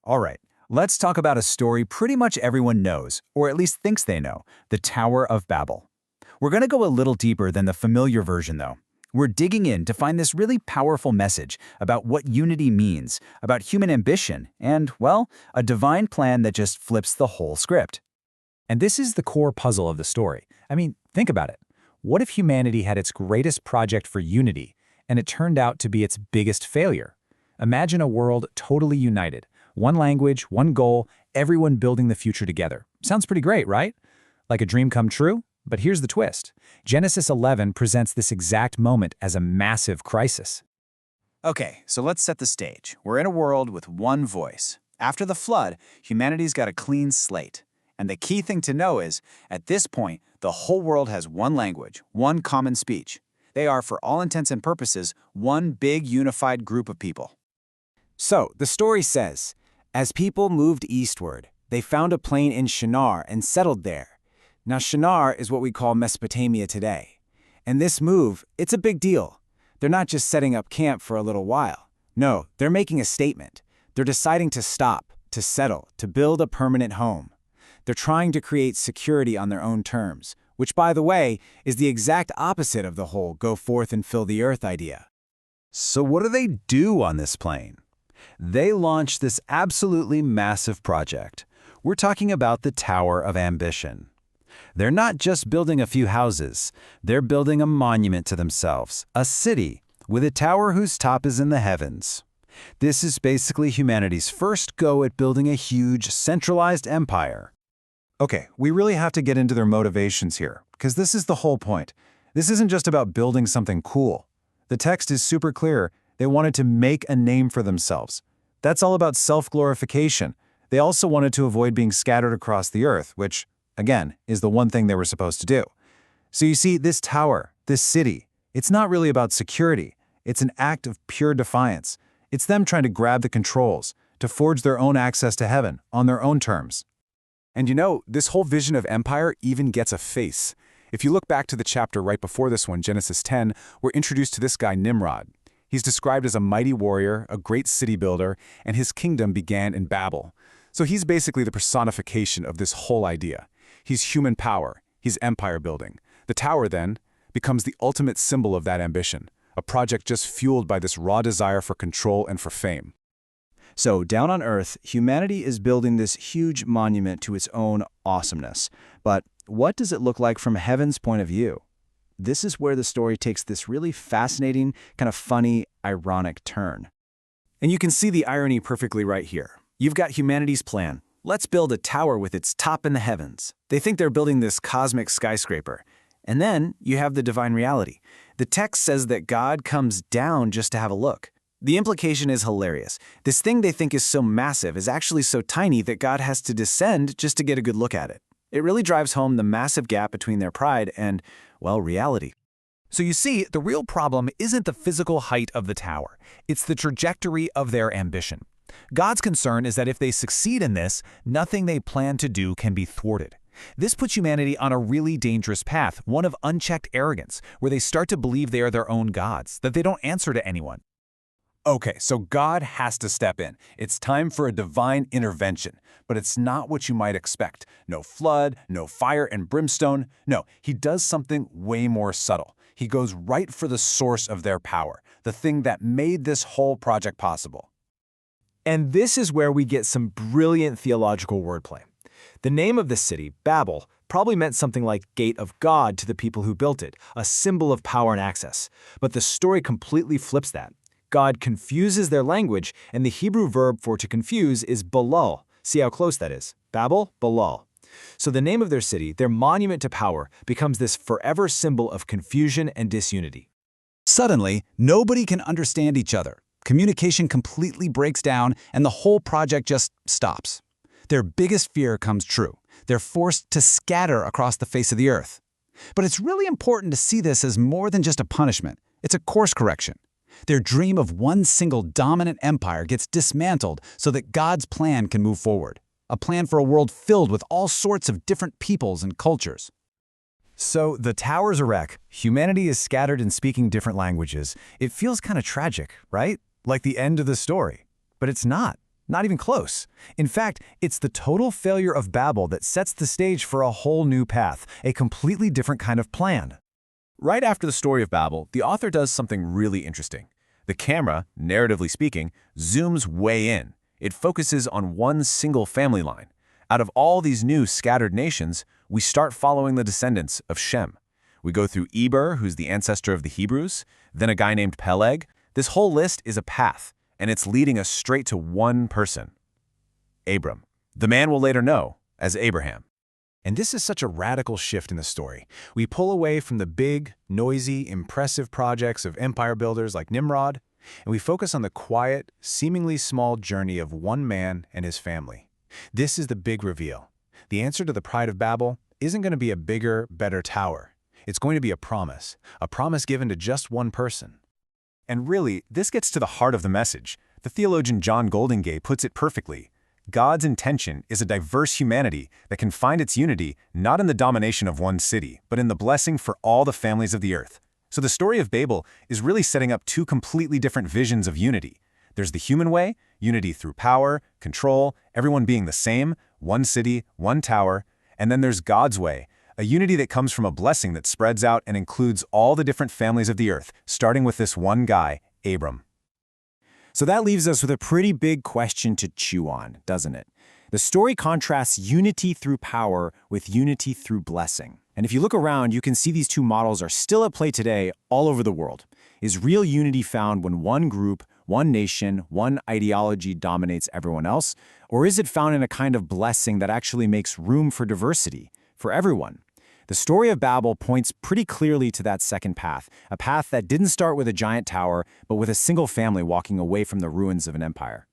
All right, let's talk about a story pretty much everyone knows, or at least thinks they know, the Tower of Babel. We're going to go a little deeper than the familiar version, though. We're digging in to find this really powerful message about what unity means, about human ambition, and, well, a divine plan that just flips the whole script. And this is the core puzzle of the story. I mean, think about it. What if humanity had its greatest project for unity, and it turned out to be its biggest failure? Imagine a world totally united. One language, one goal, everyone building the future together. Sounds pretty great, right? Like a dream come true? But here's the twist. Genesis 11 presents this exact moment as a massive crisis. Okay, so let's set the stage. We're in a world with one voice. After the flood, humanity's got a clean slate. And the key thing to know is, at this point, the whole world has one language, one common speech. They are, for all intents and purposes, one big unified group of people. So, the story says, as people moved eastward, they found a plain in Shinar and settled there. Now, Shinar is what we call Mesopotamia today. And this move, it's a big deal. They're not just setting up camp for a little while. No, they're making a statement. They're deciding to stop, to settle, to build a permanent home. They're trying to create security on their own terms, which, by the way, is the exact opposite of the whole go forth and fill the earth idea. So what do they do on this plane? They launch this absolutely massive project. We're talking about the Tower of Ambition. They're not just building a few houses. They're building a monument to themselves, a city with a tower whose top is in the heavens. This is basically humanity's first go at building a huge, centralized empire. Okay, we really have to get into their motivations here, because this is the whole point. This isn't just about building something cool. The text is super clear. They wanted to make a name for themselves. That's all about self-glorification. They also wanted to avoid being scattered across the earth, which, again, is the one thing they were supposed to do. So you see, this tower, this city, it's not really about security. It's an act of pure defiance. It's them trying to grab the controls, to forge their own access to heaven on their own terms. And you know, this whole vision of empire even gets a face. If you look back to the chapter right before this one, Genesis 10, we're introduced to this guy Nimrod. He's described as a mighty warrior, a great city builder, and his kingdom began in Babel. So he's basically the personification of this whole idea. He's human power. He's empire building. The tower, then, becomes the ultimate symbol of that ambition, a project just fueled by this raw desire for control and for fame. So, down on Earth, humanity is building this huge monument to its own awesomeness. But what does it look like from heaven's point of view? This is where the story takes this really fascinating, kind of funny, ironic turn. And you can see the irony perfectly right here. You've got humanity's plan. Let's build a tower with its top in the heavens. They think they're building this cosmic skyscraper. And then you have the divine reality. The text says that God comes down just to have a look. The implication is hilarious. This thing they think is so massive is actually so tiny that God has to descend just to get a good look at it. It really drives home the massive gap between their pride and, well, reality. So you see, the real problem isn't the physical height of the tower. It's the trajectory of their ambition. God's concern is that if they succeed in this, nothing they plan to do can be thwarted. This puts humanity on a really dangerous path, one of unchecked arrogance, where they start to believe they are their own gods, that they don't answer to anyone. Okay, so God has to step in. It's time for a divine intervention. But it's not what you might expect. No flood, no fire and brimstone. No, he does something way more subtle. He goes right for the source of their power, the thing that made this whole project possible. And this is where we get some brilliant theological wordplay. The name of the city, Babel, probably meant something like Gate of God to the people who built it, a symbol of power and access. But the story completely flips that. God confuses their language, and the Hebrew verb for to confuse is balal. See how close that is? Babel, balal. So the name of their city, their monument to power, becomes this forever symbol of confusion and disunity. Suddenly, nobody can understand each other. Communication completely breaks down, and the whole project just stops. Their biggest fear comes true. They're forced to scatter across the face of the earth. But it's really important to see this as more than just a punishment. It's a course correction. Their dream of one single dominant empire gets dismantled so that God's plan can move forward. A plan for a world filled with all sorts of different peoples and cultures. So the tower's a wreck. Humanity is scattered and speaking different languages. It feels kind of tragic, right? Like the end of the story. But it's not. Not even close. In fact, it's the total failure of Babel that sets the stage for a whole new path, a completely different kind of plan. Right after the story of Babel, the author does something really interesting. The camera, narratively speaking, zooms way in. It focuses on one single family line. Out of all these new scattered nations, we start following the descendants of Shem. We go through Eber, who's the ancestor of the Hebrews, then a guy named Peleg. This whole list is a path, and it's leading us straight to one person, Abram. The man we'll later know as Abraham. And this is such a radical shift in the story. We pull away from the big, noisy, impressive projects of empire builders like Nimrod, and we focus on the quiet, seemingly small journey of one man and his family. This is the big reveal. The answer to the pride of Babel isn't going to be a bigger, better tower. It's going to be a promise given to just one person. And really, this gets to the heart of the message. The theologian John Goldingay puts it perfectly. God's intention is a diverse humanity that can find its unity not in the domination of one city, but in the blessing for all the families of the earth. So the story of Babel is really setting up two completely different visions of unity. There's the human way, unity through power, control, everyone being the same, one city, one tower. And then there's God's way, a unity that comes from a blessing that spreads out and includes all the different families of the earth, starting with this one guy, Abram. So that leaves us with a pretty big question to chew on, doesn't it? The story contrasts unity through power with unity through blessing. And if you look around, you can see these two models are still at play today all over the world. Is real unity found when one group, one nation, one ideology dominates everyone else? Or is it found in a kind of blessing that actually makes room for diversity, for everyone? The story of Babel points pretty clearly to that second path, a path that didn't start with a giant tower, but with a single family walking away from the ruins of an empire.